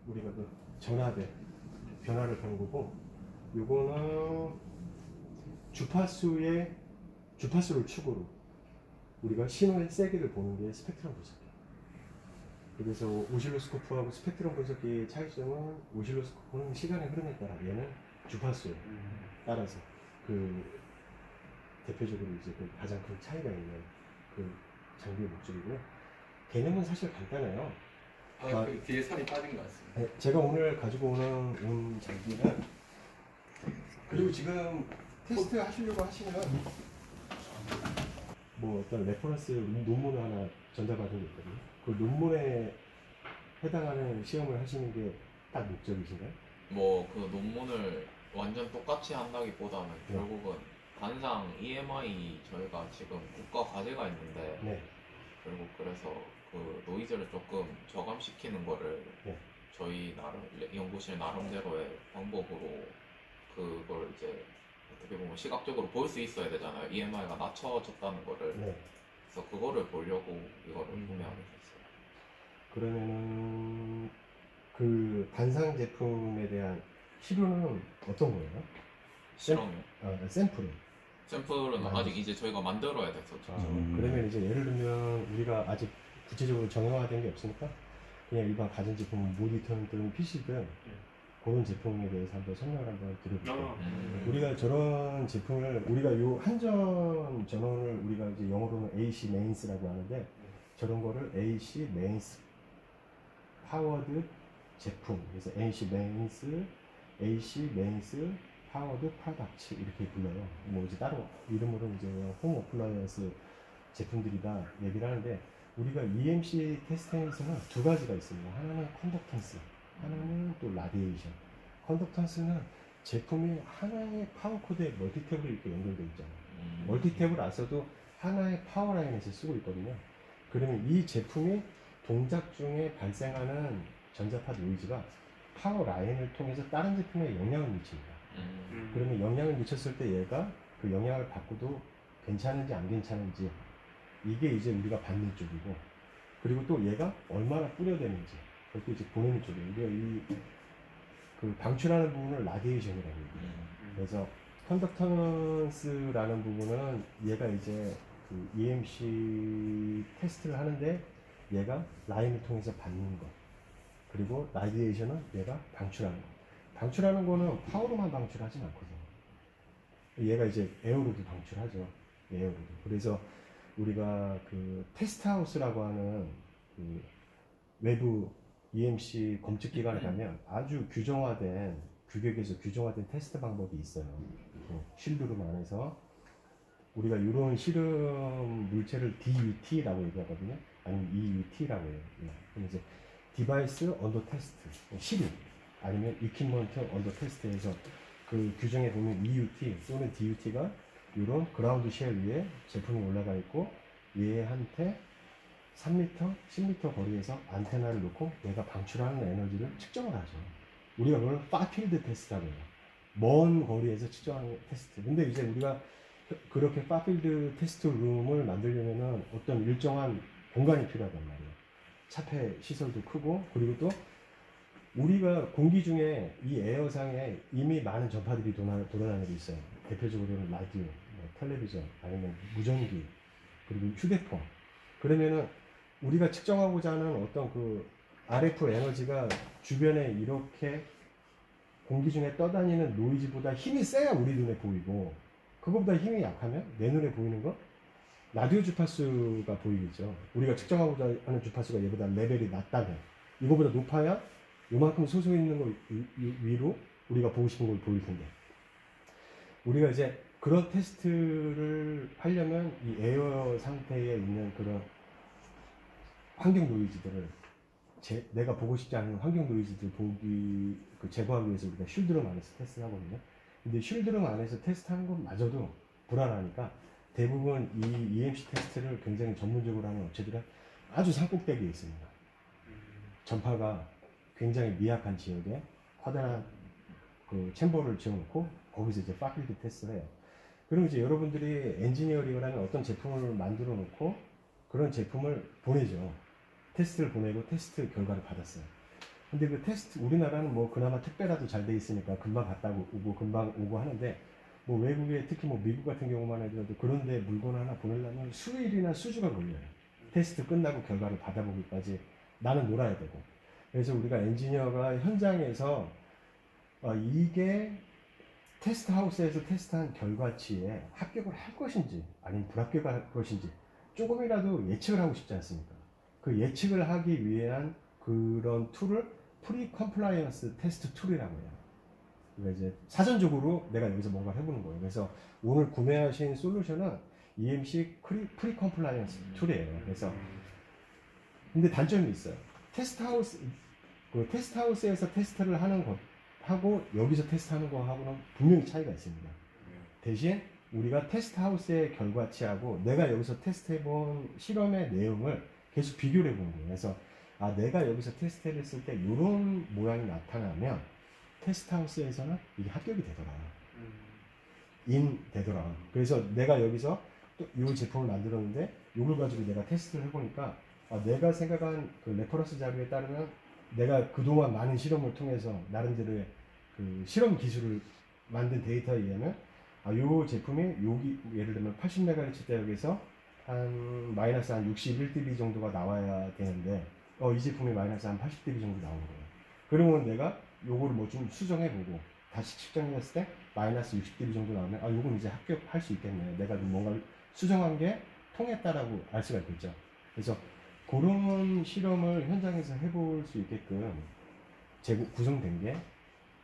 우리가 그 전압의 변화를 보는 거고, 요거는 주파수를 축으로 우리가 신호의 세기를 보는 게 스펙트럼 분석이에요. 그래서 오실로스코프하고 스펙트럼 분석기의 차이점은, 오실로스코프는 시간의 흐름에 따라, 얘는 주파수에 따라서 그 대표적으로 이제 그 가장 큰 차이가 있는 그 장비의 목적이고요. 개념은 사실 간단해요. 그 뒤에 살이 빠진 것 같습니다. 네, 제가 오늘 가지고 온 장비는, 그리고 지금 테스트 하시려고 하시면 뭐 어떤 레퍼런스 논문 하나 전달받은 게 있거든요. 그 논문에 해당하는 시험을 하시는 게 딱 목적이신가요? 뭐 그 논문을 완전 똑같이 한다기보다는 네. 결국은 단상 EMI 저희가 지금 국가 과제가 있는데 네. 결국 그래서 그 노이즈를 조금 저감시키는 거를 네. 저희 나름 연구실 나름대로의 방법으로 그걸 이제 어떻게 보면 시각적으로 볼 수 있어야 되잖아요. EMI가 낮춰졌다는 거를. 네. 그래서 그거를 보려고 이거를 구매하게 됐어요. 그러면은 그 단상 제품에 대한 실효는 어떤 거예요? 실험이요? 샘플은? 샘플은 아직 이제 저희가 만들어야 됐었죠. 그러면 이제 예를 들면 우리가 아직 구체적으로 정형화된 게 없으니까 그냥 일반 가전제품, 모니터든 PC든 그런 제품에 대해서 한번 설명을 한번 드려볼게요. 우리가 저런 제품을, 우리가 요 한전 전원을 우리가 이제 영어로는 AC 메인스라고 하는데, 저런 거를 AC 메인스 파워드 제품, 그래서 AC 메인스 파워드 프로덕트 이렇게 불러요. 뭐 이제 따로 이름으로 이제 홈 어플라이언스 제품들이다 얘기를 하는데, 우리가 EMC 테스트에서는 두 가지가 있습니다. 하나는 컨덕턴스, 하나는 또 라디에이션. 컨덕턴스는 제품이 하나의 파워 코드에 멀티탭으로 이렇게 연결되어 있잖아요. 멀티탭을 안 써도 하나의 파워 라인에서 쓰고 있거든요. 그러면 이 제품이 동작 중에 발생하는 전자파 노이즈가 파워 라인을 통해서 다른 제품에 영향을 미칩니다. 그러면 영향을 미쳤을 때 얘가 그 영향을 받고도 괜찮은지 안 괜찮은지, 이게 이제 우리가 받는 쪽이고, 그리고 또 얘가 얼마나 뿌려대는지 그것도 이제 보내는 쪽이에요. 우리가 그 방출하는 부분을 라디에이션이라고 얘기해요. 그래서 컨덕턴스라는 부분은 얘가 이제 그 EMC 테스트를 하는데 얘가 라인을 통해서 받는 것, 그리고 라디에이션은 얘가 방출하는 것. 방출하는 거는 파워로만 방출하진 않거든요. 얘가 이제 에어로도 방출하죠. 에어로도. 그래서 우리가 그 테스트하우스라고 하는 그 외부 EMC 검측기관에 가면 아주 규정화된, 규격에서 규정화된 테스트 방법이 있어요. 실드룸 안에서 우리가 이런 실험 물체를 DUT라고 얘기하거든요. 아니면 EUT라고 해요. 그럼 이제 디바이스 언더 테스트, 실험, 아니면 이퀴먼트 언더 테스트에서 그 규정에 보면 EUT 또는 DUT가 이런 그라운드 쉘 위에 제품이 올라가 있고, 얘한테 3m, 10m 거리에서 안테나를 놓고 얘가 방출하는 에너지를 측정을 하죠. 우리가 그걸 파필드 테스트라고 해요. 먼 거리에서 측정하는 테스트. 근데 이제 우리가 그렇게 파필드 테스트 룸을 만들려면은 어떤 일정한 공간이 필요하단 말이에요. 차폐 시설도 크고, 그리고 또 우리가 공기 중에 이 에어상에 이미 많은 전파들이 돌아다니고 있어요. 대표적으로는 라디오, 뭐 텔레비전, 아니면 무전기, 그리고 휴대폰. 그러면은 우리가 측정하고자 하는 어떤 그 RF 에너지가 주변에 이렇게 공기 중에 떠다니는 노이즈보다 힘이 세야 우리 눈에 보이고, 그것보다 힘이 약하면 내 눈에 보이는 거 라디오 주파수가 보이겠죠. 우리가 측정하고자 하는 주파수가 얘보다 레벨이 낮다면, 이거보다 높아야 요만큼 솟아 있는 거 위로 우리가 보고 싶은 걸 보일 텐데, 우리가 이제 그런 테스트를 하려면 이 에어 상태에 있는 그런 환경 노이즈들을 내가 보고 싶지 않은 환경 노이즈들 제거하기 위해서 우리가 쉴드룸 안에서 테스트를 하거든요. 근데 쉴드룸 안에서 테스트하는 것마저도 불안하니까 대부분 이 EMC 테스트를 굉장히 전문적으로 하는 업체들은 아주 산꼭대기에 있습니다. 전파가 굉장히 미약한 지역에 커다란 그 챔버를 지어놓고 거기서 이제 파필드 테스트를 해요. 그럼 이제 여러분들이 엔지니어링을 하면 어떤 제품을 만들어 놓고 그런 제품을 보내죠. 테스트를 보내고 테스트 결과를 받았어요. 근데 그 테스트 우리나라는 뭐 그나마 택배라도 잘 돼 있으니까 금방 갔다 오고 금방 오고 하는데 뭐 외국에 특히 뭐 미국 같은 경우만 해도 그런데 물건 하나 보내려면 수일이나 수주가 걸려요. 테스트 끝나고 결과를 받아보기까지 나는 놀아야 되고. 그래서 우리가 엔지니어가 현장에서 이게 테스트 하우스에서 테스트한 결과치에 합격을 할 것인지 아니면 불합격을 할 것인지 조금이라도 예측을 하고 싶지 않습니까? 그 예측을 하기 위한 그런 툴을 프리 컴플라이언스 테스트 툴이라고 해요. 그러니까 이제 사전적으로 내가 여기서 뭔가 해보는 거예요. 그래서 오늘 구매하신 솔루션은 EMC 프리 컴플라이언스 툴이에요. 그래서 근데 단점이 있어요. 테스트 하우스에서 테스트를 하는 것하고 여기서 테스트하는 거하고는 분명히 차이가 있습니다. 대신 우리가 테스트 하우스의 결과치하고 내가 여기서 테스트해본 실험의 내용을 계속 비교를 해보는 거예요. 그래서 내가 여기서 테스트를 했을 때 이런 모양이 나타나면 테스트 하우스에서는 이게 합격이 되더라. 되더라. 그래서 내가 여기서 또 이 제품을 만들었는데 이걸 가지고 내가 테스트를 해보니까 내가 생각한 그 레퍼런스 자료에 따르면 내가 그동안 많은 실험을 통해서 나름대로의 그 실험 기술을 만든 데이터에 의하면 이 제품이 여기 예를 들면 80MHz 대역에서 한 마이너스 한 61dB 정도가 나와야 되는데 이 제품이 마이너스 한 80dB 정도 나오는 거예요. 그러면 내가 요거를 뭐 좀 수정해보고 다시 측정했을 때 마이너스 60dB 정도 나오면 요건 이제 합격할 수 있겠네. 내가 뭔가 수정한 게 통했다라고 알 수가 있겠죠. 그래서 그런 실험을 현장에서 해볼 수 있게끔 구성된 게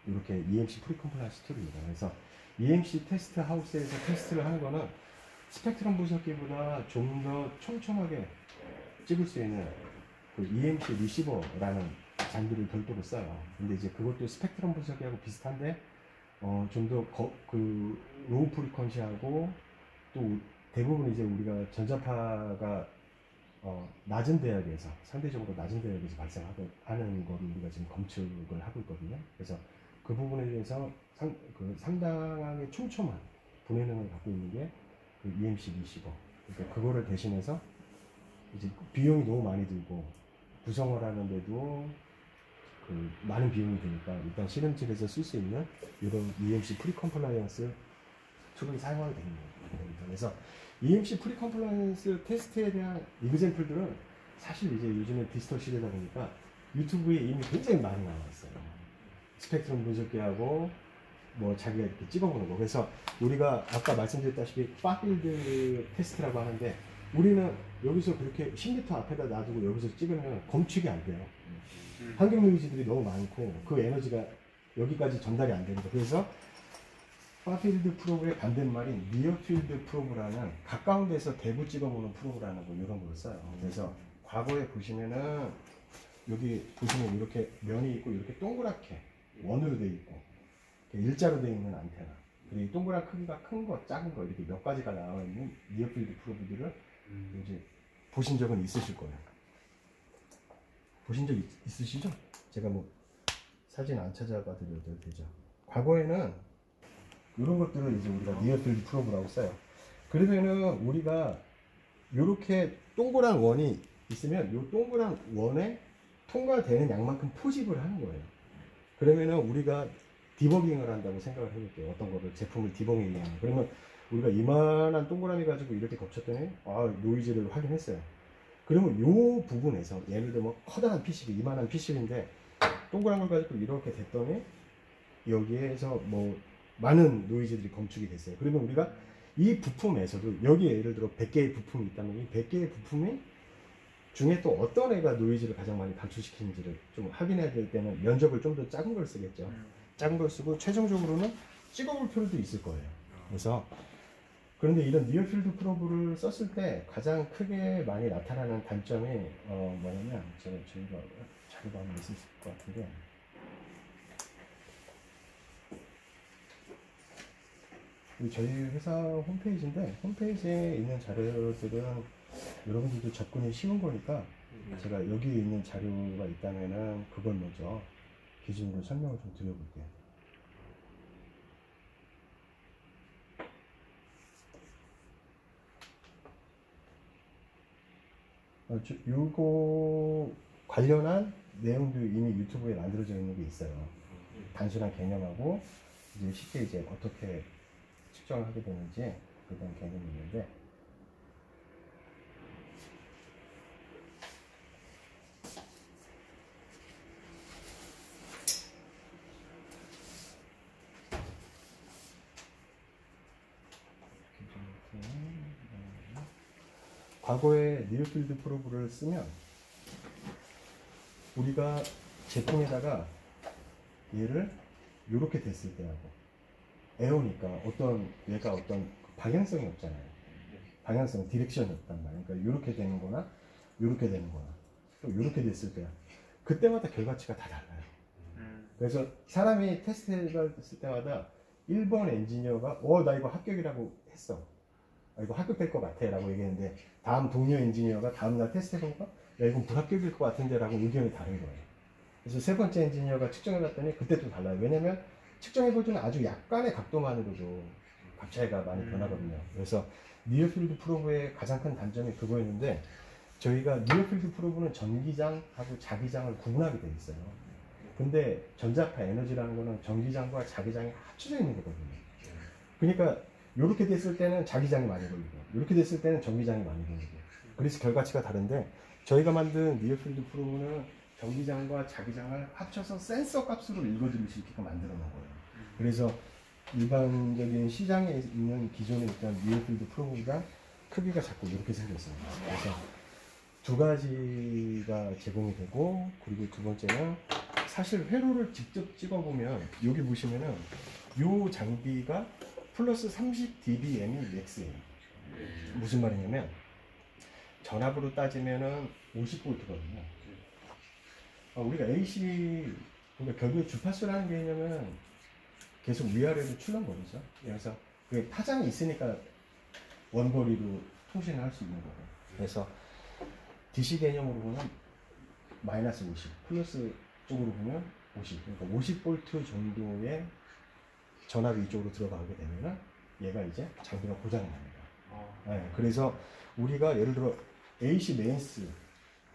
이렇게 EMC 프리 컴플라이언스 툴입니다. 그래서 EMC 테스트 하우스에서 테스트를 하는 거는 스펙트럼 분석기보다 좀 더 촘촘하게 찍을 수 있는 그 EMC 리시버라는 장비를 별도로 써요. 근데 이제 그것도 스펙트럼 분석기하고 비슷한데 좀 더 그 로우 프리퀀시하고 또 대부분 이제 우리가 전자파가 낮은 대역에서 상대적으로 낮은 대역에서 발생하는 걸 우리가 지금 검측을 하고 있거든요. 그래서 그 부분에 대해서 상당하게 촘촘한 분해능을 갖고 있는 게 그 EMC 리시버. 그러니까 그거를 대신해서 이제 비용이 너무 많이 들고 구성을 하는데도 그 많은 비용이 드니까 일단 실험실에서 쓸 수 있는 이런 EMC 프리 컴플라이언스 툴을 사용하게 되는 겁니다. 그래서 EMC 프리 컴플라이언스 테스트에 대한 이그젬플들은 사실 이제 요즘에 디지털 시대다 보니까 유튜브에 이미 굉장히 많이 나와 있어요. 스펙트럼 분석기하고 뭐 자기가 이렇게 찍어보는 거. 그래서 우리가 아까 말씀드렸다시피 파필드 테스트라고 하는데 우리는 여기서 그렇게 10m 앞에다 놔두고 여기서 찍으면 검측이 안 돼요. 환경 노이즈들이 너무 많고 그 에너지가 여기까지 전달이 안 되니까. 그래서 파필드 프로브의 반대말인 니어필드 프로브라는 가까운 데서 대부 찍어보는 프로브라는 거 이런 걸 써요. 그래서 과거에 보시면은 여기 보시면 이렇게 면이 있고 이렇게 동그랗게 원으로 되어 있고 일자로 되어 있는 안테나, 그리고 동그란 크기가 큰 거, 작은 거 이렇게 몇 가지가 나와 있는 니어필드 프로브들을 이제 보신 적은 있으실 거예요. 보신 적 있으시죠? 제가 뭐 사진 안 찾아봐 드려도 되죠. 과거에는 이런 것들을 이제 우리가 니어필드 프로브라고 써요. 그러면은 우리가 이렇게 동그란 원이 있으면 이 동그란 원에 통과되는 양만큼 포집을 하는 거예요. 그러면은 우리가 디버깅을 한다고 생각을 해볼게요. 어떤 거를 제품을 디버깅하는. 그러면 우리가 이만한 동그라미 가지고 이렇게 겹쳤더니 노이즈를 확인했어요. 그러면 이 부분에서 예를 들면 커다란 PCB, 이만한 PCB인데 동그란 걸 가지고 이렇게 됐더니 여기에서 뭐 많은 노이즈들이 검출이 됐어요. 그러면 우리가 이 부품에서도 여기에 예를 들어 100개의 부품이 있다면 이 100개의 부품이 중에 또 어떤 애가 노이즈를 가장 많이 방출시키는지를 좀 확인해야 될 때는 면적을 좀 더 작은 걸 쓰겠죠. 작은 걸 쓰고 최종적으로는 찍어볼 필요도 있을 거예요. 그래서 그런데 이런 니어필드 프로브를 썼을 때 가장 크게 많이 나타나는 단점이 뭐냐면 저희가 자료가 한번 있을 것 같은데 저희 회사 홈페이지인데 홈페이지에 있는 자료들은 여러분들도 접근이 쉬운 거니까 제가 여기 있는 자료가 있다면은 그걸 먼저 기준으로 설명을 좀 드려볼게요. 요거 관련한 내용도 이미 유튜브에 만들어져 있는 게 있어요. 단순한 개념하고 이제 쉽게 이제 어떻게 측정을 하게 되는지 그런 개념이 있는데 과거에 니어필드 프로브를 쓰면 우리가 제품에다가 얘를 이렇게 됐을 때하고 에어니까 얘가 어떤 방향성이 없잖아요. 방향성, 디렉션이 없단 말이에요. 그러니까 이렇게 되는 거나 이렇게 되는 거나 또 이렇게 됐을 때야. 그때마다 결과치가 다 달라요. 그래서 사람이 테스트를 했을 때마다 1번 엔지니어가 나 이거 합격이라고 했어. 이거 합격될 것 같아 라고 얘기했는데 다음 동료 엔지니어가 다음날 테스트 해보니까 야 이건 불합격일 것 같은데 라고 의견이 다른 거예요. 그래서 세 번째 엔지니어가 측정해봤더니 그때 또 달라요. 왜냐면 측정해보지는 아주 약간의 각도만으로도 각 차이가 많이 변하거든요. 그래서 니어필드 프로브의 가장 큰 단점이 그거였는데 저희가 니어필드 프로브는 전기장하고 자기장을 구분하게 돼 있어요. 근데 전자파 에너지라는 거는 전기장과 자기장이 합쳐져 있는 거거든요. 그러니까 이렇게 됐을 때는 자기장이 많이 걸리고 이렇게 됐을 때는 전기장이 많이 걸리고 그래서 결과치가 다른데 저희가 만든 니어필드 프로브는 전기장과 자기장을 합쳐서 센서 값으로 읽어드릴 수 있게끔 만들어 놓은 거예요. 그래서 일반적인 시장에 있는 기존에 있던 니어필드 프로브보다 크기가 자꾸 이렇게 생겼어요. 그래서 두 가지가 제공이 되고 그리고 두 번째는 사실 회로를 직접 찍어보면 여기 보시면은 이 장비가 플러스 30 dBm이 맥스예요. 무슨 말이냐면 전압으로 따지면은 50V거든요. 우리가 AC 그러니까 결국에 주파수라는 개념은 계속 위아래로 출렁거리죠. 그래서 그게 파장이 있으니까 원거리로 통신을 할 수 있는 거고. 그래서 DC 개념으로 보면 마이너스 50, 플러스 쪽으로 보면 50. 그러니까 50V 정도의 전압이 이쪽으로 들어가게 되면 얘가 이제 장비가 고장이 납니다. 네, 그래서 우리가 예를 들어 AC 메인스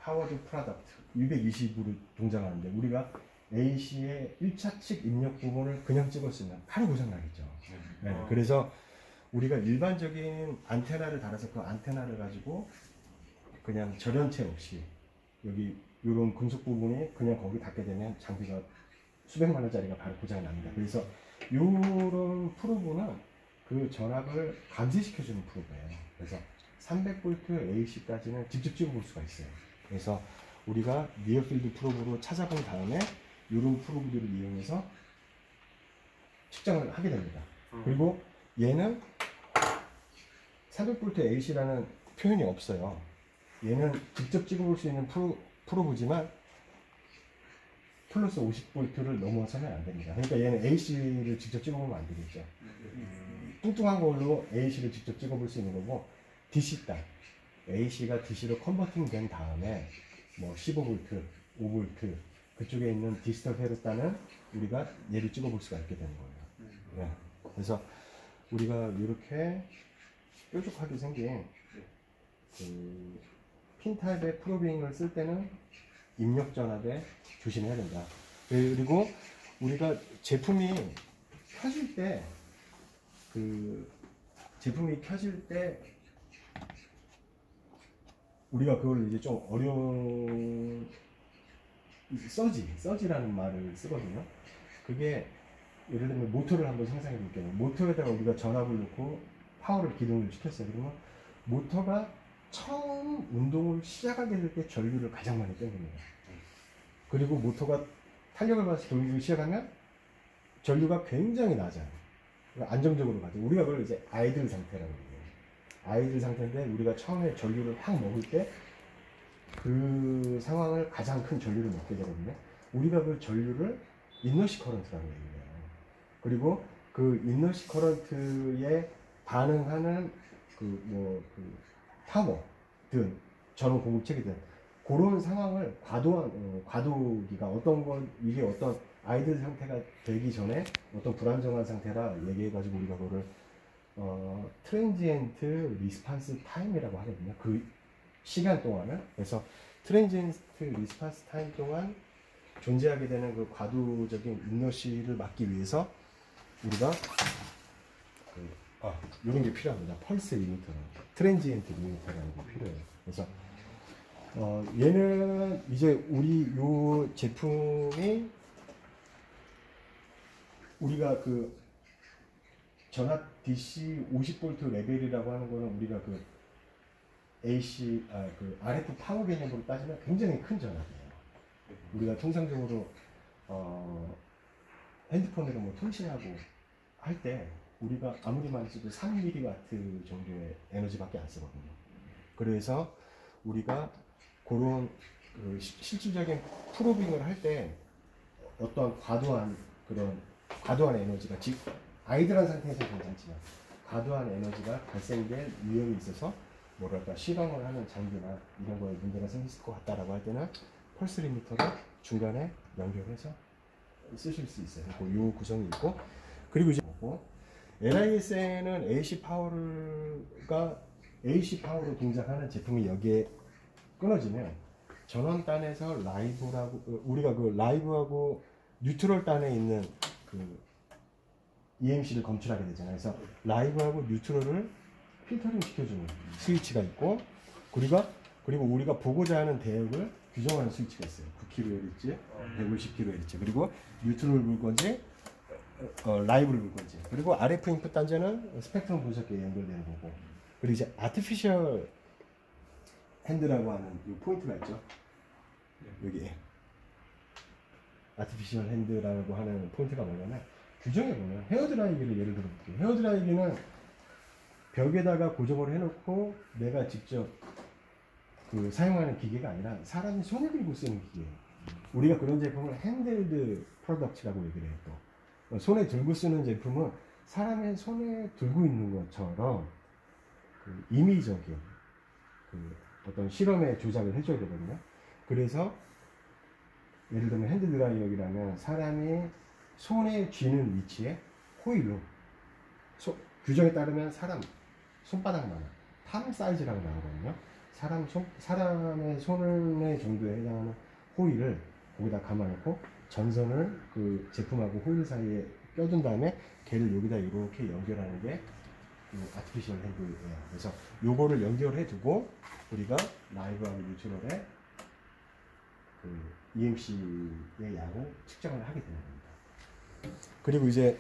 파워드 프로덕트 220으로 동작하는데 우리가 AC의 1차 측 입력 부분을 그냥 찍었으면 바로 고장 나겠죠. 네, 그래서 우리가 일반적인 안테나를 달아서 그 안테나를 가지고 그냥 절연체 없이 여기 이런 금속 부분이 그냥 거기 닿게 되면 장비가 수백만 원짜리가 바로 고장이 납니다. 그래서 이런 프로브는 그 전압을 감지시켜주는 프로브예요. 그래서 300V AC까지는 직접 찍어볼 수가 있어요. 그래서 우리가 니어필드 프로브로 찾아본 다음에 이런 프로브들을 이용해서 측정을 하게 됩니다. 그리고 얘는 300V AC라는 표현이 없어요. 얘는 직접 찍어볼 수 있는 프로브지만 플러스 50V를 넘어서면 안 됩니다. 그러니까 얘는 AC를 직접 찍어보면 안 되겠죠. 뚱뚱한 걸로 AC를 직접 찍어볼 수 있는 거고 DC 딱 AC가 DC로 컨버팅 된 다음에 뭐 15V, 5V 그쪽에 있는 디지털 페르따는 우리가 얘를 찍어볼 수가 있게 되는 거예요. 네. 그래서 우리가 이렇게 뾰족하게 생긴 그 핀 타입의 프로빙을 쓸 때는 입력 전압에 조심해야 된다. 그리고 우리가 제품이 켜질 때 우리가 그걸 이제 좀 어려운 서지라는 말을 쓰거든요. 그게 예를 들면 모터를 한번 상상해 볼게요. 모터에다가 우리가 전압을 넣고 파워를 기동을 시켰어요. 그러면 모터가 처음 운동을 시작하게 될 때 전류를 가장 많이 땡깁니다. 그리고 모터가 탄력을 받아서 돌리기 시작하면 전류가 굉장히 낮아요. 그러니까 안정적으로 가죠. 우리가 그걸 이제 아이들 상태라고 해요. 아이들 상태인데 우리가 처음에 전류를 확 먹을 때 그 상황을 가장 큰 전류를 먹게 되거든요. 우리가 그 전류를 이너시 커런트라고 얘기해요. 그리고 그 이너시 커런트에 반응하는 파워든 전원 공급체계든 그런 상황을 과도기가 이게 어떤 아이들 상태가 되기 전에 어떤 불안정한 상태라 얘기해가지고 우리가 그거를 트랜지엔트 리스판스 타임이라고 하거든요. 그 시간 동안을. 그래서 트랜지엔트 리스판스 타임 동안 존재하게 되는 그 과도적인 이너시를 막기 위해서 우리가 이런 게 필요합니다. 펄스 리미터, 트랜지엔트 리미터라는 게 필요해요. 그래서 얘는 이제 우리 요 제품이 우리가 그 전압 DC 50V 레벨이라고 하는 거는 우리가 그 AC 그 RF 파워 개념으로 따지면 굉장히 큰 전압이에요. 우리가 통상적으로 핸드폰으로 뭐 통신하고 할 때 우리가 아무리 많이 써도 3mW 정도의 에너지밖에 안 쓰거든요. 그래서 우리가 그런 그 실질적인 프로빙을 할 때 어떠한 과도한 에너지가 즉 아이들한 상태에서 괜찮지만 과도한 에너지가 발생될 위험이 있어서 뭐랄까 실험을 하는 장비나 이런 거에 문제가 생길 것 같다라고 할 때는 펄스 리미터를 중간에 연결해서 쓰실 수 있어요. 요 구성이 있고 그리고 이제 LISN은 AC 파워로 동작하는 제품이 여기에 끊어지면 전원단에서 라이브라고 우리가 그 라이브하고 뉴트럴 단에 있는 그 EMC를 검출하게 되잖아요. 그래서 라이브하고 뉴트럴을 필터링 시켜주는 스위치가 있고 그리고 우리가 보고자 하는 대역을 규정하는 스위치가 있어요. 9kHz, 150kHz 그리고 뉴트럴 볼 건지 라이브를 볼 건지 그리고 RF 인풋 단자는 스펙트럼 분석기에 연결되는 거고 그리고 이제 아티피셜 핸드라고 하는 이 포인트가 있죠. 여기 아티피셜 핸드라고 하는 포인트가 뭐냐면 규정해 보면 헤어드라이기를 예를 들어 볼게요. 헤어드라이기는 벽에다가 고정을 해놓고 내가 직접 그 사용하는 기계가 아니라 사람이 손에 들고 쓰는 기계예요. 우리가 그런 제품을 핸들드 프로덕트라고 얘기를 해요. 또 손에 들고 쓰는 제품은 사람의 손에 들고 있는 것처럼 그 임의적인 그 어떤 실험에 조작을 해줘야 되거든요. 그래서 예를 들면 핸드드라이어기라면 사람이 손에 쥐는 위치에 호일로 규정에 따르면 사람 손바닥만한 팜 사이즈라고 나오거든요. 사람의 손의 정도에 해당하는 호일을 거기다 감아놓고 전선을 그 제품하고 호일 사이에 껴둔 다음에 걔를 여기다 이렇게 연결하는 게 아티피셜 핸드예요. 그래서 요거를 연결해 두고 우리가 라이브하고 뉴트럴에 그 EMC의 양을 측정을 하게 되는 겁니다. 그리고 이제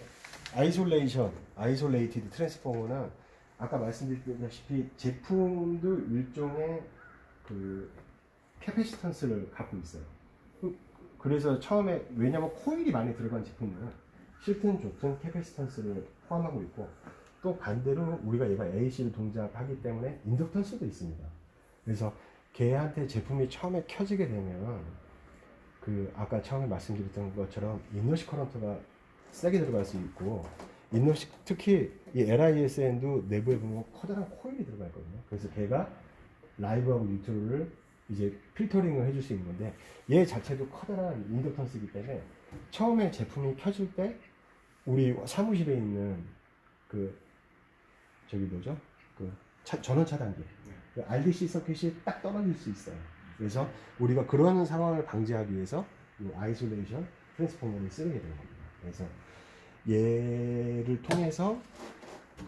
아이솔레이티드 트랜스포머는 아까 말씀드렸다시피 제품도 일종의 그 캐패시턴스를 갖고 있어요. 그래서 처음에 왜냐면 코일이 많이 들어간 제품은 싫든 좋든 캐패시턴스를 포함하고 있고 또 반대로 우리가 얘가 AC를 동작하기 때문에 인덕턴스도 있습니다. 그래서 걔한테 제품이 처음에 켜지게 되면 그 아까 처음에 말씀드렸던 것처럼 이너시 커런트가 세게 들어갈 수 있고 특히 이 LISN도 내부에 보면 커다란 코일이 들어가 있거든요. 그래서 걔가 라이브하고 뉴트럴을 이제 필터링을 해줄 수 있는 건데 얘 자체도 커다란 인덕턴스이기 때문에 처음에 제품이 켜질 때 우리 사무실에 있는 그 저기 뭐죠? 그 전원 차단기 그 RDC 서킷이 딱 떨어질 수 있어요. 그래서 우리가 그런 상황을 방지하기 위해서 이 아이솔레이션 트랜스포머를 쓰게 되는 겁니다. 그래서 얘를 통해서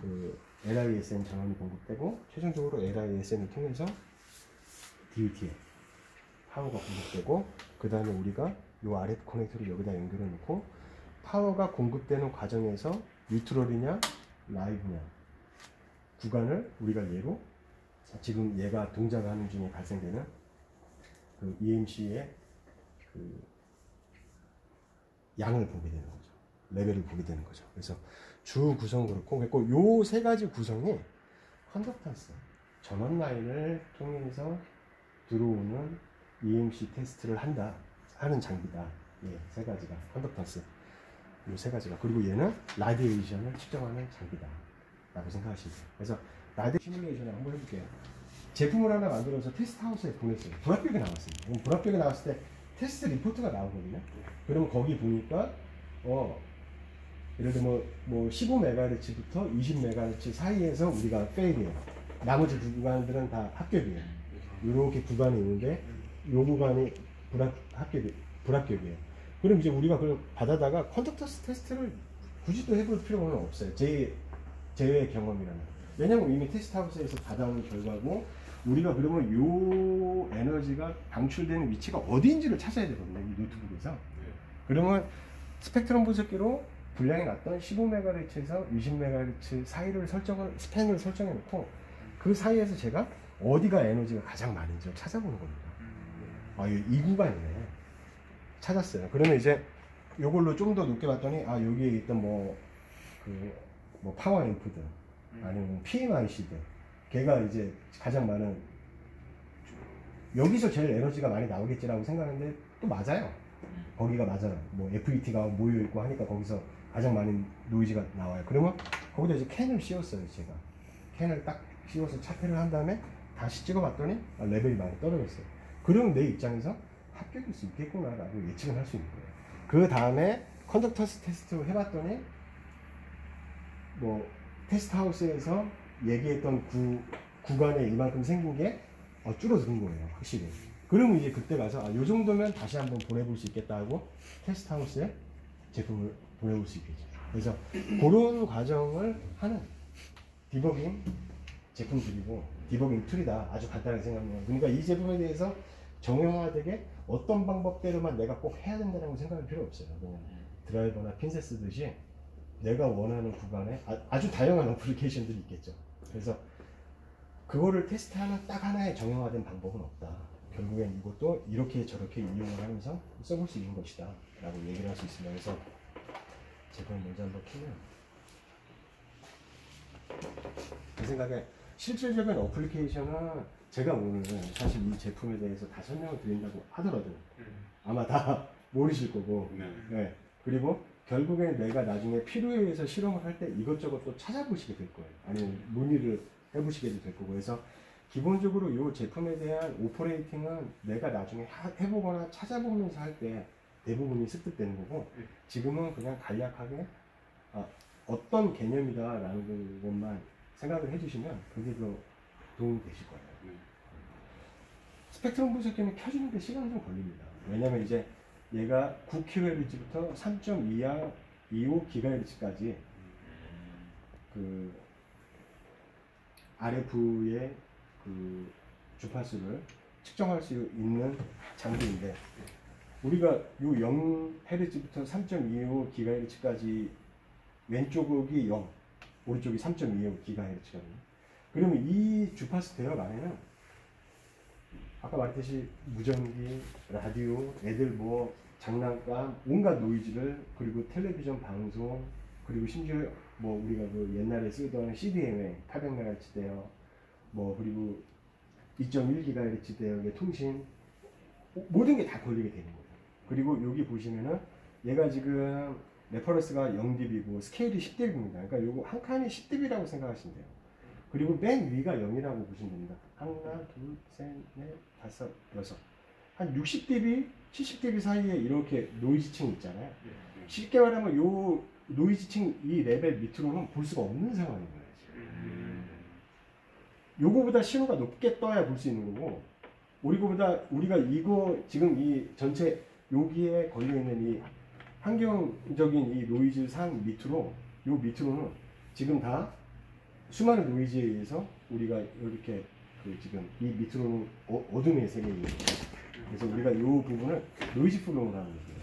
그 LISN 전원이 공급되고 최종적으로 LISN을 통해서 DUT에 파워가 공급되고 그 다음에 우리가 이 RF 커넥터를 여기다 연결해 놓고 파워가 공급되는 과정에서 뉴트럴이냐 라이브냐 구간을 우리가 얘로 지금 얘가 동작하는 중에 발생되는 그 EMC의 그 양을 보게 되는 거죠. 레벨을 보게 되는 거죠. 그래서 주 구성 그렇고 요 세 가지 구성이 컨덕턴스 전원 라인을 통해서 들어오는 EMC 테스트를 하는 장비다. 예, 세 가지가 컨덕턴스 요 세 가지가 그리고 얘는 라디에이션을 측정하는 장비다 라고 생각하시면 돼요. 그래서 라디에이션 시뮬레이션을 한번 해볼게요. 제품을 하나 만들어서 테스트 하우스에 보냈어요. 불합격이 나왔습니다. 불합격이 나왔을 때 테스트 리포트가 나오거든요. 그러면 거기 보니까 예를 들면 뭐 15MHz부터 20MHz 사이에서 우리가 페일이에요. 나머지 구간들은 다 합격이에요. 이렇게 구간이 있는데 이 구간이 불합격이에요. 그럼 이제 우리가 그걸 받아다가 컨덕터스 테스트를 굳이 또 해볼 필요는 없어요. 제외 경험이라면. 왜냐면 이미 테스트하우스에서 받아온 결과고, 우리가 그러면 요 에너지가 방출되는 위치가 어디인지를 찾아야 되거든요, 이 노트북에서. 그러면 스펙트럼 분석기로 분량이 났던 15MHz에서 20MHz 사이를 스팬을 설정해 놓고, 그 사이에서 제가 어디가 에너지가 가장 많은지 찾아보는 겁니다. 아, 이 구간이네. 찾았어요. 그러면 이제 요걸로 좀 더 높게 봤더니, 아, 여기에 있던 뭐 파워 앰프들, 아니면 PMIC들, 걔가 이제 가장 많은, 여기서 제일 에너지가 많이 나오겠지라고 생각하는데 또 맞아요. 거기가 맞아요. 뭐 FET가 모여 있고 하니까 거기서 가장 많은 노이즈가 나와요. 그러면 거기다 이제 캔을 씌웠어요, 제가. 캔을 딱 씌워서 차폐를 한 다음에 다시 찍어봤더니 레벨이 많이 떨어졌어요. 그럼 내 입장에서 합격일 수 있겠구나라고 예측을 할 수 있는 거예요. 그 다음에 컨덕터스 테스트를 해봤더니 뭐 테스트 하우스에서 얘기했던 구간에 이만큼 생긴 게 줄어드는 거예요, 확실히. 그러면 이제 그때 가서 요 정도면 다시 한번 보내볼 수 있겠다 하고 테스트 하우스에 제품을 보내볼 수 있겠죠. 그래서 그런 과정을 하는 디버깅 제품들이고 디버깅 툴이다. 아주 간단하게 생각해요. 그러니까 이 제품에 대해서 정형화되게 어떤 방법대로만 내가 꼭 해야 된다는 생각할 필요 없어요. 그냥 드라이버나 핀셋 쓰듯이 내가 원하는 구간에 아주 다양한 어플리케이션들이 있겠죠. 그래서 그거를 테스트하는 딱 하나의 정형화된 방법은 없다. 결국엔 이것도 이렇게 저렇게 이용을 하면서 써볼 수 있는 것이다 라고 얘기를 할 수 있습니다. 그래서 제품을 먼저 한번 키면 제 생각에 실질적인 어플리케이션은 제가 오늘 사실 이 제품에 대해서 다 설명을 드린다고 하더라도 아마 다 모르실 거고, 네. 그리고 결국엔 내가 나중에 필요에 의해서 실험을 할 때 이것저것 또 찾아보시게 될 거예요. 아니면 문의를 해보시게 될 거고. 그래서 기본적으로 이 제품에 대한 오퍼레이팅은 내가 나중에 해보거나 찾아보면서 할 때 대부분이 습득되는 거고, 지금은 그냥 간략하게 어떤 개념이다라는 것만 생각을 해주시면 그게 더 도움이 되실 거예요. 스펙트럼 분석기는 켜주는데 시간이 좀 걸립니다. 왜냐면 이제 얘가 9kHz부터 3.25GHz까지 그 RF의 그 주파수를 측정할 수 있는 장비인데, 우리가 요 0Hz부터 3.25GHz까지 왼쪽이 0, 오른쪽이 3.25GHz거든요. 그러면 이 주파수 대역 안에는 아까 말했듯이 무전기, 라디오, 애들 뭐 장난감, 온갖 노이즈를, 그리고 텔레비전 방송, 그리고 심지어 뭐 우리가 그 옛날에 쓰던 CDMA 800MHz 대역, 뭐 그리고 2.1GHz 대역의 통신, 모든 게 다 걸리게 되는 거예요. 그리고 여기 보시면은 얘가 지금 레퍼런스가 0dB고 스케일이 10dB입니다. 그러니까 요거 한 칸이 10dB라고 생각하시면 돼요. 그리고 맨 위가 0이라고 보시면 됩니다. 하나, 둘, 셋, 넷, 다섯, 여섯. 한 60dB, 70dB 사이에 이렇게 노이즈층이 있잖아요. 쉽게 말하면 요 노이즈층 이 레벨 밑으로는 볼 수가 없는 상황인 거예요. 요거보다 신호가 높게 떠야 볼 수 있는 거고, 우리가 이거 지금 이 전체 여기에 걸려있는 이 환경적인 이 노이즈 산 밑으로, 요 밑으로는 지금 다 수많은 노이즈에 의해서 우리가 이렇게 지금 이 밑으로는 어둠의 세계입니다. 그래서 우리가 이 부분을 노이즈 플로우라는 얘기예요.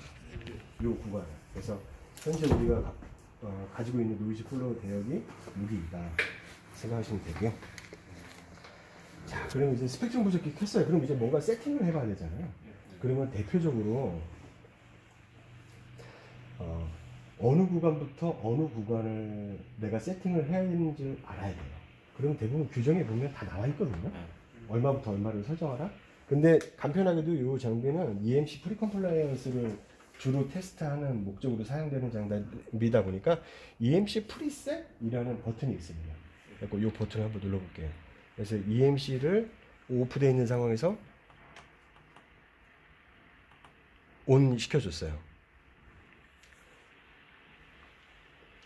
이 구간을. 그래서 현재 우리가 가지고 있는 노이즈 플로우 대역이 여기이다 생각하시면 되고요. 자, 그러면 이제 스펙트럼 분석기 켰어요. 그럼 이제 뭔가 세팅을 해봐야 되잖아요. 그러면 대표적으로 어느 구간부터 어느 구간을 내가 세팅을 해야 되는지 알아야 돼요. 그럼 대부분 규정에 보면 다 나와 있거든요. 얼마부터 얼마를 설정하라. 근데 간편하게도 이 장비는 EMC 프리컴플라이언스를 주로 테스트하는 목적으로 사용되는 장비이다 보니까 EMC 프리셋이라는 버튼이 있습니다. 그래서 이 버튼을 한번 눌러볼게요. 그래서 EMC를 오프되어 있는 상황에서 온 시켜줬어요.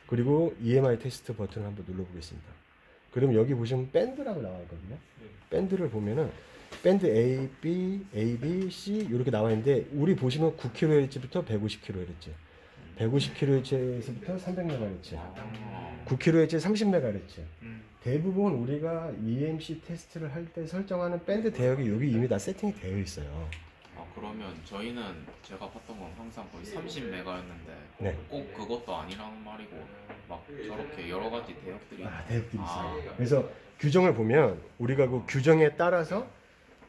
그리고 EMI 테스트 버튼을 한번 눌러보겠습니다. 그럼 여기 보시면 밴드라고 나와 있거든요. 밴드를 보면은 밴드 A, B, C 이렇게 나와 있는데 우리 보시면 9kHz부터 150kHz, 150kHz부터 300MHz, 9kHz 30MHz. 대부분 우리가 EMC 테스트를 할 때 설정하는 밴드 대역이 여기 이미 다 세팅이 되어 있어요. 그러면 저희는 제가 봤던 건 항상 거의 30메가였는데 네. 꼭 그것도 아니라는 말이고 막 저렇게 여러 가지 대역들이 대역들이 있어요. 그래서 규정을 보면 우리가 그 규정에 따라서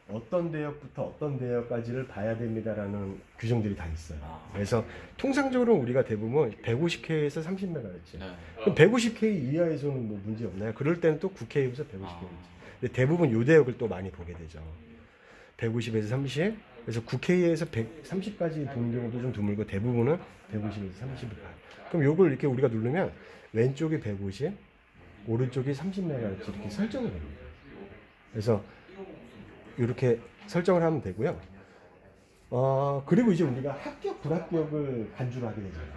어떤 대역부터 어떤 대역까지를 봐야 됩니다라는 규정들이 다 있어요. 그래서 통상적으로 우리가 대부분 150K에서 30MHz. 네. 그럼 150K 이하에서는 뭐 문제 없나요? 그럴 때는 또 9K에서 150K. 근데 대부분 요 대역을 또 많이 보게 되죠. 150에서 30. 그래서 9K에서 130까지 보는 경우도 좀 드물고 대부분은 150에서 30. 그럼 요걸 이렇게 우리가 누르면 왼쪽이 150, 오른쪽이 30MHz 이렇게 설정을 합니다. 그래서 이렇게 설정을 하면 되고요. 그리고 이제 우리가 합격, 불합격을 간주를 하게 되잖아요.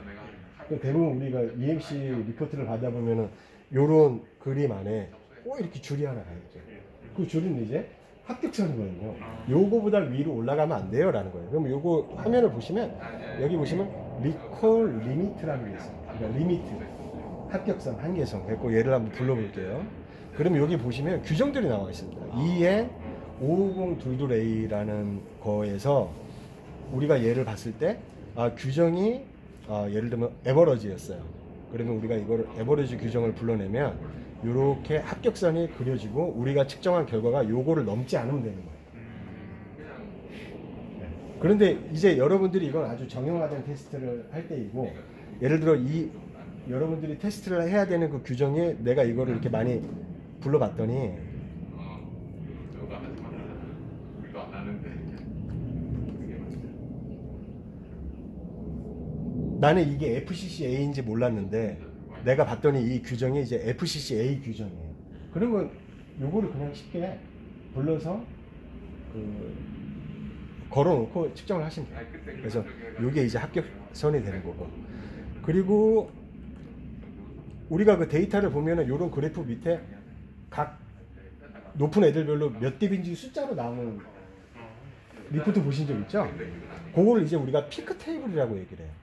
대부분 우리가 EMC 리포트를 받아보면은 요런 그림 안에 꼭 이렇게 줄이 하나 가있죠. 그 줄은 이제 합격선이거든요. 요거보다 위로 올라가면 안 돼요 라는 거예요. 그럼 요거 화면을 보시면 여기 보시면 리콜 리미트라는 게 있어요. 그러니까 리미트, 합격선, 한계선. 그래서 얘를 한번 불러볼게요. 그럼 여기 보시면 규정들이 나와 있습니다. EN 55022A라는 거에서 우리가 얘를 봤을 때 규정이 예를 들면 에버러지였어요. 그러면 우리가 이걸 에버러지 규정을 불러내면 이렇게 합격선이 그려지고 우리가 측정한 결과가 요거를 넘지 않으면 되는 거예요. 그런데 이제 여러분들이 이건 아주 정형화된 테스트를 할 때이고, 예를 들어 여러분들이 테스트를 해야 되는 그 규정에 내가 이거를 이렇게 많이 불러봤더니 나는 이게 FCCA인지 몰랐는데 내가 봤더니 이 규정이 이제 FCCA 규정이에요. 그러면 요거를 그냥 쉽게 불러서 걸어놓고 측정을 하시면 돼요. 그래서 요게 이제 합격선이 되는 거고, 그리고 우리가 그 데이터를 보면은 요런 그래프 밑에 각 높은 애들별로 몇 dB인지 숫자로 나오는 리포트 보신 적 있죠? 그거를 이제 우리가 피크 테이블이라고 얘기를 해요.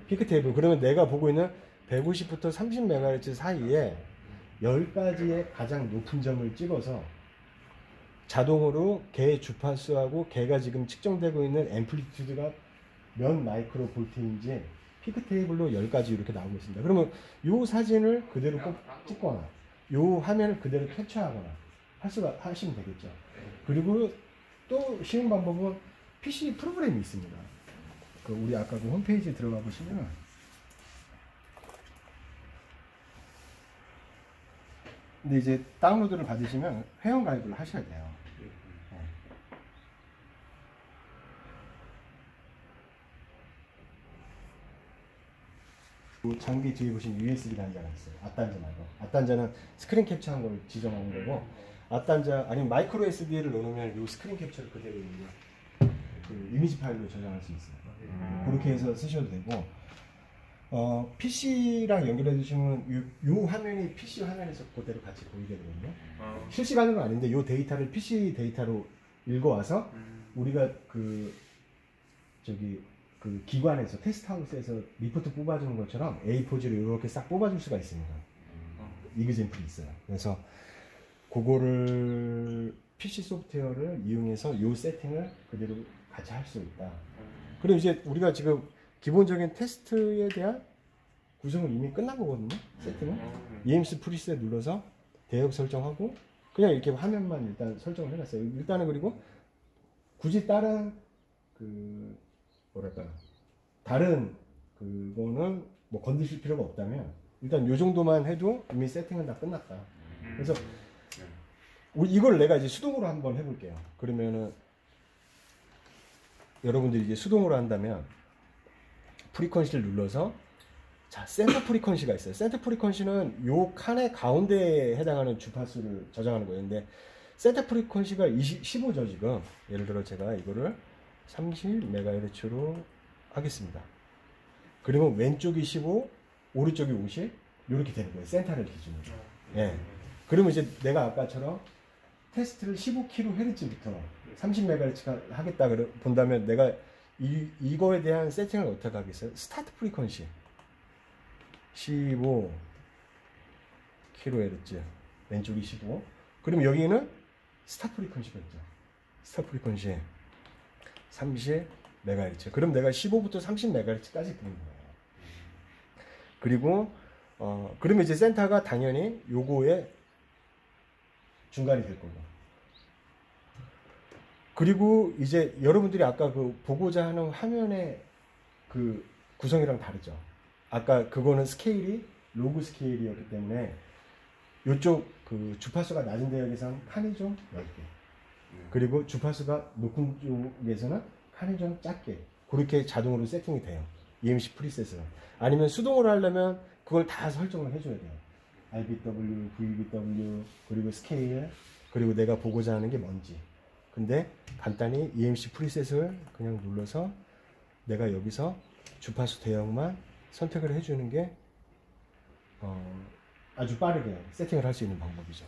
피크 테이블. 그러면 내가 보고 있는 150부터 30MHz 사이에 10가지의 가장 높은 점을 찍어서 자동으로 걔의 주파수하고 걔가 지금 측정되고 있는 앰플리튜드가 몇 마이크로 볼트인지 피크 테이블로 10가지 이렇게 나오고 있습니다. 그러면 이 사진을 그대로 꼭 찍거나 이 화면을 그대로 캡처하거나 하시면 되겠죠. 그리고 또 쉬운 방법은 PC 프로그램이 있습니다. 우리 아까 그 홈페이지에 들어가 보시면 근데 이제 다운로드를 받으시면 회원 가입을 하셔야 돼요. 장비 뒤에 보시면 USB 단자가 있어요. 앞단자 말고. 앞단자는 스크린 캡처한 걸 지정하는 거고, 앞단자 아니면 마이크로 SD를 넣으면 이 스크린 캡처를 그대로 그 이미지 파일로 저장할 수 있어요. 그렇게 해서 쓰셔도 되고, PC랑 연결해 주시면 요 화면이 PC 화면에서 그대로 같이 보이게 되거든요. 실시간은 아닌데 요 데이터를 PC 데이터로 읽어와서 우리가 그 기관에서 테스트하우스에서 리포트 뽑아주는 것처럼 A4지로 이렇게 싹 뽑아줄 수가 있습니다. 이그젠플이 있어요. 그래서 그거를 PC 소프트웨어를 이용해서 이 세팅을 그대로 같이 할 수 있다. 그리고 이제 우리가 지금 기본적인 테스트에 대한 구성은 이미 끝난 거거든요. 세팅은 EMC 프리셋 눌러서 대역 설정하고 그냥 이렇게 화면만 일단 설정을 해놨어요. 일단은 그리고 굳이 다른 다른 그거는 뭐 건드실 필요가 없다면 일단 요 정도만 해도 이미 세팅은 다 끝났다. 그래서 이걸 내가 이제 수동으로 한번 해볼게요. 그러면은 여러분들이 이제 수동으로 한다면 프리퀀시를 눌러서 자 센터 프리퀀시가 있어요. 센터 프리퀀시는 요 칸의 가운데에 해당하는 주파수를 저장하는 거예요. 근데 센터 프리퀀시가 15죠 지금. 예를 들어 제가 이거를 30MHz로 하겠습니다. 그러면 왼쪽이 15, 오른쪽이 50 이렇게 되는 거예요. 센터를 기준으로. 예. 그러면 이제 내가 아까처럼 테스트를 15kHz부터 30MHz 하겠다 본다면 내가 이거에 대한 세팅을 어떻게 하겠어요? 스타트 프리퀀시 15kHz 왼쪽이 15. 그럼 여기는 스타트 프리퀀시가 있죠. 스타트 프리퀀시 30MHz. 그럼 내가 15부터 30MHz까지 부는 거예요. 그리고 그러면 이제 센터가 당연히 요거의 중간이 될 거고. 그리고 이제 여러분들이 아까 그 보고자 하는 화면의 그 구성이랑 다르죠. 아까 그거는 스케일이 로그 스케일이었기 때문에 요쪽 그 주파수가 낮은 대역에서는 칸이 좀 넓게, 그리고 주파수가 높은 쪽에서는 칸이 좀 작게, 그렇게 자동으로 세팅이 돼요. EMC 프리셋은. 아니면 수동으로 하려면 그걸 다 설정을 해줘야 돼요. IBW, VBW, 그리고 스케일, 그리고 내가 보고자 하는 게 뭔지. 근데 간단히 EMC 프리셋을 그냥 눌러서 내가 여기서 주파수 대역만 선택을 해주는 게 아주 빠르게 세팅을 할 수 있는 방법이죠.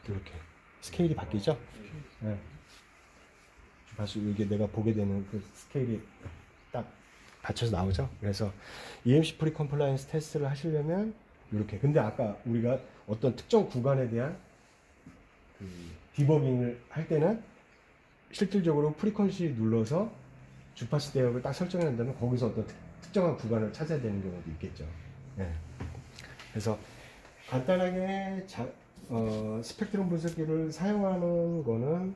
이렇게 스케일이 바뀌죠? 네. 주파수 이게 내가 보게 되는 그 스케일이 딱 받쳐서 나오죠. 그래서 EMC 프리 컴플라이언스 테스트를 하시려면 이렇게. 근데 아까 우리가 어떤 특정 구간에 대한 그 디버깅을 할 때는 실질적으로 프리퀀시 눌러서 주파수 대역을 딱 설정해 놓는다면 거기서 어떤 특정한 구간을 찾아야 되는 경우도 있겠죠. 네. 그래서 간단하게 스펙트럼 분석기를 사용하는 거는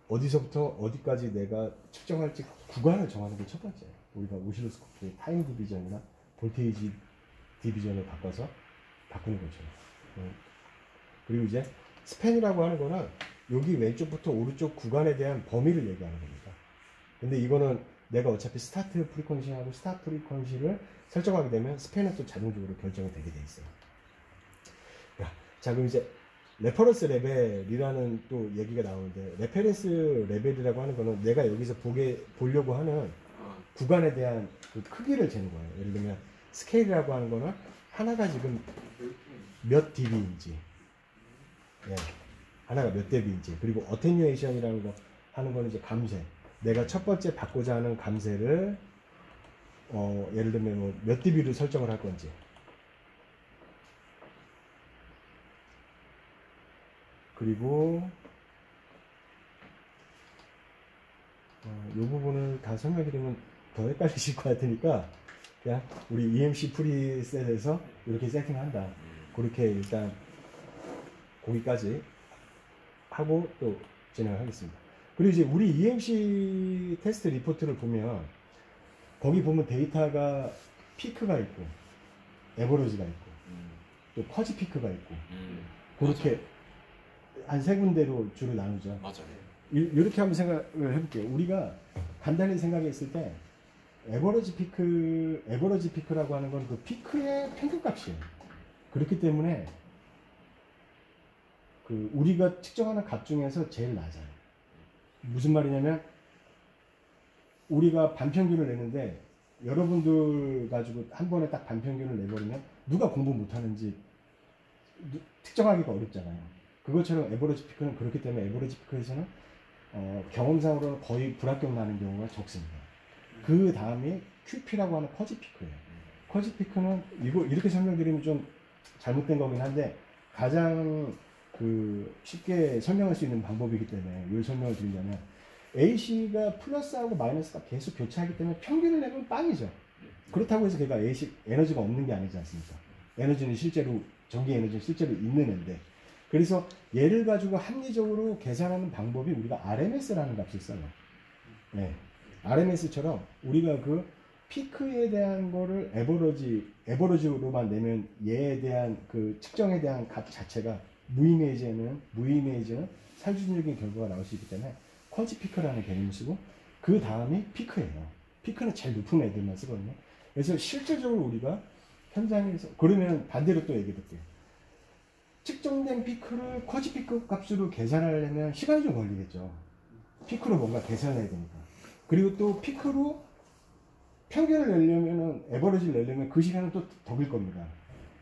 어디서부터 어디까지 내가 측정할지 구간을 정하는 게 첫 번째예요. 우리가 오실로스코프의 타임 디비전이나 볼테이지 디비전을 바꿔서 바꾸는 거죠. 그리고 이제 스팬이라고 하는 거는 여기 왼쪽부터 오른쪽 구간에 대한 범위를 얘기하는 겁니다. 근데 이거는 내가 어차피 스타트 프리퀀시하고 스탑 프리퀀시를 설정하게 되면 스팬은 또 자동적으로 결정이 되게 돼 있어요. 자, 그럼 이제 레퍼런스 레벨이라는 또 얘기가 나오는데, 레퍼런스 레벨이라고 하는 거는 내가 여기서 보려고 하는 구간에 대한 그 크기를 재는 거예요. 예를 들면 스케일이라고 하는 거는 하나가 지금 몇 dB인지, 예, 하나가 몇 dB인지, 그리고 어테뉴에이션이라는 거 하는 거는 이제 감쇄. 내가 첫 번째 받고자 하는 감쇄를 예를 들면 뭐 몇 dB로 설정을 할 건지. 그리고 이 부분을 다 설명드리면 더 헷갈리실 것 같으니까 그냥 우리 EMC 프리셋에서 이렇게 세팅한다. 그렇게 일단 거기까지 하고 또 진행을 하겠습니다. 그리고 이제 우리 EMC 테스트 리포트를 보면 거기 보면 데이터가 피크가 있고 에버러지가 있고 또 커지 피크가 있고 그렇게 한 세 군데로 주로 나누죠. 맞아요. 이렇게 한번 생각을 해볼게요. 우리가 간단히 생각했을 때 에버러지 피크라고 하는 건 그 피크의 평균값이에요. 그렇기 때문에 그 우리가 측정하는 값 중에서 제일 낮아요. 무슨 말이냐면 우리가 반평균을 내는데 여러분들 가지고 한 번에 딱 반평균을 내버리면 누가 공부 못하는지 특정하기가 어렵잖아요. 그것처럼 에버러지 피크는 그렇기 때문에 에버러지 피크에서는 경험상으로는 거의 불합격 나는 경우가 적습니다. 그 다음에 QP라고 하는 커지 피크예요. 커지 피크는 이거 이렇게 설명드리면 좀 잘못된 거긴 한데 가장 그 쉽게 설명할 수 있는 방법이기 때문에 이 설명을 드리자면 AC가 플러스하고 마이너스가 계속 교차하기 때문에 평균을 내면 빵이죠. 그렇다고 해서 걔가 AC 에너지가 없는 게 아니지 않습니까? 에너지는 실제로 전기 에너지는 실제로 있는 앤데, 그래서 얘를 가지고 합리적으로 계산하는 방법이 우리가 RMS라는 값을 써요. 네. RMS처럼 우리가 그 피크에 대한 거를 에버러지로만 내면 얘에 대한 그 측정에 대한 값 자체가 무이메이지는 살균적인 결과가 나올 수 있기 때문에 퀄지 피크라는 개념을 쓰고 그 다음이 피크예요. 피크는 제일 높은 애들만 쓰거든요. 그래서 실질적으로 우리가 현장에서 그러면 반대로 또 얘기해 볼게요. 측정된 피크를 쿼지 피크 값으로 계산하려면 시간이 좀 걸리겠죠. 피크로 뭔가 계산해야 되니까. 그리고 또 피크로 평균을 내려면은 에버러지를 내려면 그 시간은 또 더 길 겁니다.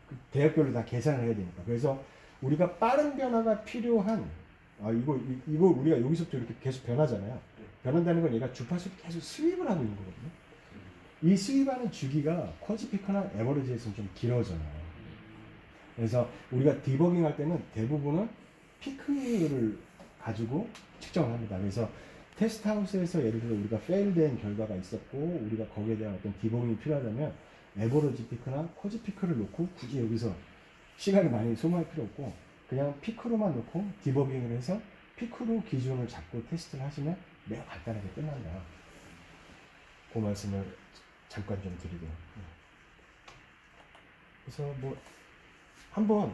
그 대역별로 다 계산을 해야 되니까. 그래서 우리가 빠른 변화가 필요한 이거 우리가 여기서부터 이렇게 계속 변하잖아요. 변한다는 건 얘가 주파수를 계속 스윕을 하고 있는 거거든요. 이 스윕하는 주기가 쿼지 피크나 에버리지에서는 좀 길어져요. 그래서 우리가 디버깅 할 때는 대부분은 피크를 가지고 측정을 합니다. 그래서 테스트 하우스에서 예를 들어 우리가 페일된 결과가 있었고 우리가 거기에 대한 어떤 디버깅이 필요하다면 에버리지 피크나 쿼지 피크를 놓고 굳이 여기서 시간을 많이 소모할 필요 없고 그냥 피크로만 놓고 디버깅을 해서 피크로 기준을 잡고 테스트를 하시면 매우 간단하게 끝난다. 그 말씀을 잠깐 좀 드리고요. 그래서 뭐 한번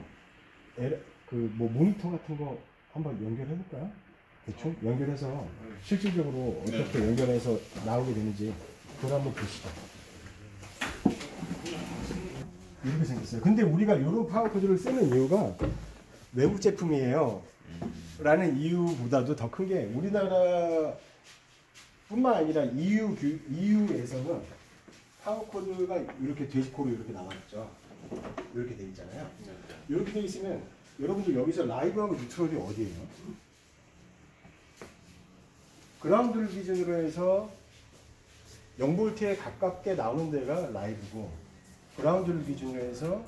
뭐 모니터 같은 거 한번 연결해 볼까요? 대충 연결해서 실질적으로 어떻게 연결해서 나오게 되는지 그걸 한번 보시죠. 이렇게 생겼어요. 근데 우리가 이런 파워 코드를 쓰는 이유가 외국 제품이에요 라는 이유보다도 더 큰 게 우리나라 뿐만 아니라 EU에서는 파워 코드가 이렇게 돼지코로 이렇게 나와있죠. 이렇게 돼 있잖아요. 이렇게 돼 있으면 여러분들 여기서 라이브하고 뉴트럴이 어디예요? 그라운드를 기준으로 해서 0V에 가깝게 나오는 데가 라이브고 그라운드를 기준으로 해서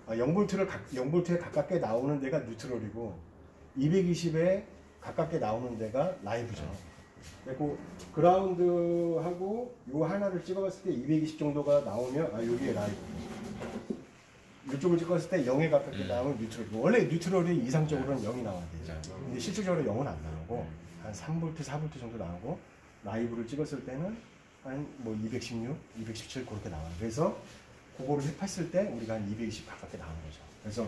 0V에 가깝게 나오는 데가 뉴트럴이고 220에 가깝게 나오는 데가 라이브죠. 그리고 그라운드하고 요 하나를 찍어봤을 때 220 정도가 나오면 여기에 라이브. 이쪽을 찍었을 때 0에 가깝게 나오면 뉴트럴이고 원래 뉴트럴이 이상적으로는 0이 나와야 되죠. 근데 실질적으로 0은 안 나오고 한 3V, 4V 정도 나오고 라이브를 찍었을 때는 한 뭐 216, 217 그렇게 나와요. 그래서 그거를 했을 때 우리가 한 220 가깝게 나오는 거죠. 그래서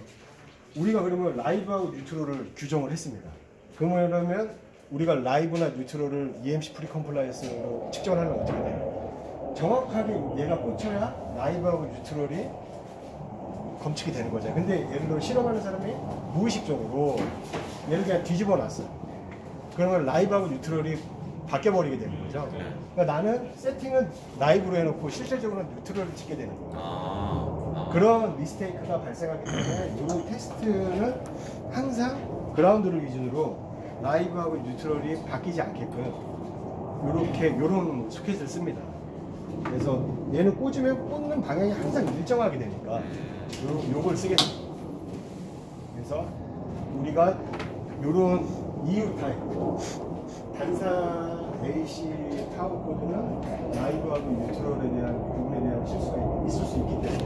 우리가 그러면 라이브하고 뉴트럴을 규정을 했습니다. 그러면 우리가 라이브나 뉴트럴을 EMC 프리 컴플라이언스로 측정을 하면 어떻게 돼요? 정확하게 얘가 꽂혀야 라이브하고 뉴트럴이 검측이 되는 거죠. 근데 예를 들어 실험하는 사람이 무의식적으로 얘를 그냥 뒤집어 놨어요. 그러면 라이브하고 뉴트럴이 바뀌어버리게 되는 거죠. 그러니까 나는 세팅은 라이브로 해놓고 실질적으로는 뉴트럴을 찍게 되는 거예요. 그런 미스테이크가 발생하기 때문에 이런 테스트는 항상 그라운드를 기준으로 라이브하고 뉴트럴이 바뀌지 않게끔 요런 소켓을 씁니다. 그래서 얘는 꽂으면 꽂는 방향이 항상 일정하게 되니까 요걸 쓰게 됩니다. 그래서 우리가 요런 EU 타입 단사 AC 파워 코드는 라이브하고 뉴트럴에 대한 부분에 대한 실수가 있을 수 있기 때문에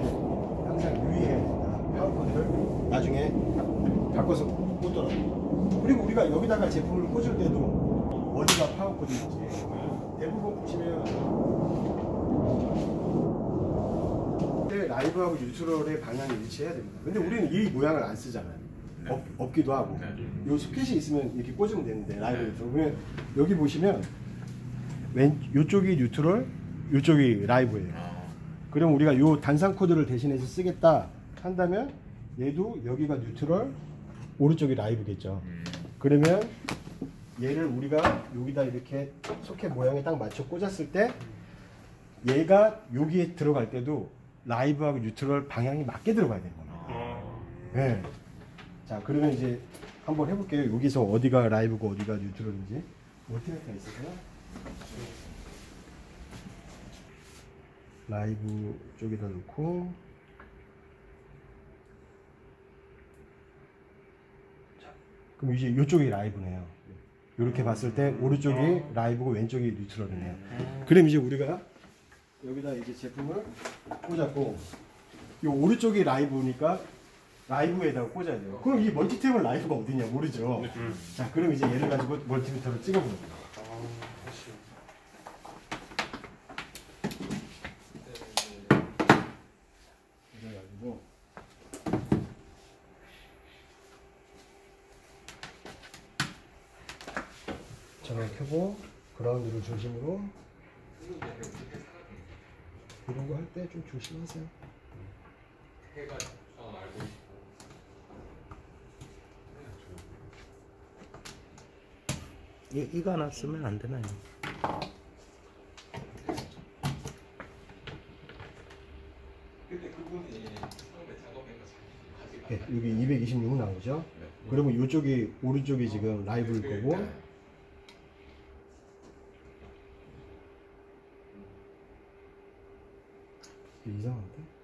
항상 유의해야 된다. 파워 코드를 나중에 바꿔서 꽂더라고요. 그리고 우리가 여기다가 제품을 꽂을 때도 어디가 파워 코드인지 대부분 보시면 라이브하고 뉴트럴의 방향이 일치해야 됩니다. 근데 우리는 이 모양을 안 쓰잖아요. 없기도 하고 요 소켓이 있으면 이렇게 꽂으면 되는데 라이브 그러면 여기 보시면 요쪽이 뉴트럴, 요쪽이 라이브예요. 그럼 우리가 요 단상 코드를 대신해서 쓰겠다 한다면 얘도 여기가 뉴트럴, 오른쪽이 라이브겠죠. 그러면 얘를 우리가 여기다 이렇게 소켓 모양에 딱 맞춰 꽂았을 때 얘가 여기에 들어갈 때도 라이브하고 뉴트럴 방향이 맞게 들어가야 되는 겁니다. 네. 자, 그러면 이제 한번 해볼게요. 여기서 어디가 라이브고 어디가 뉴트럴인지. 멀티미터가 있어서요. 라이브 쪽에다 놓고. 자, 그럼 이제 이쪽이 라이브네요. 이렇게 봤을 때 오른쪽이 라이브고 왼쪽이 뉴트럴이네요. 그럼 이제 우리가 여기다 이제 제품을 꽂았고, 이 오른쪽이 라이브니까 라이브에다가 꽂아야 돼요. 그럼 이 멀티탭은 라이브가 어디냐 모르죠. 자, 그럼 이제 얘를 가지고 멀티미터를 찍어보는 거예요. 그래가지고 전원 켜고 그라운드를 중심으로 이런 거 할 때 좀 조심하세요. 해가 전 알고 있고. 이거 하나 쓰면 안 되나요? 그때 그분이 처음에 작업한 거 네, 여기 226 나오죠? 네. 그러면 이쪽이 오른쪽이 지금 라이브일 거고 네. 이상한데?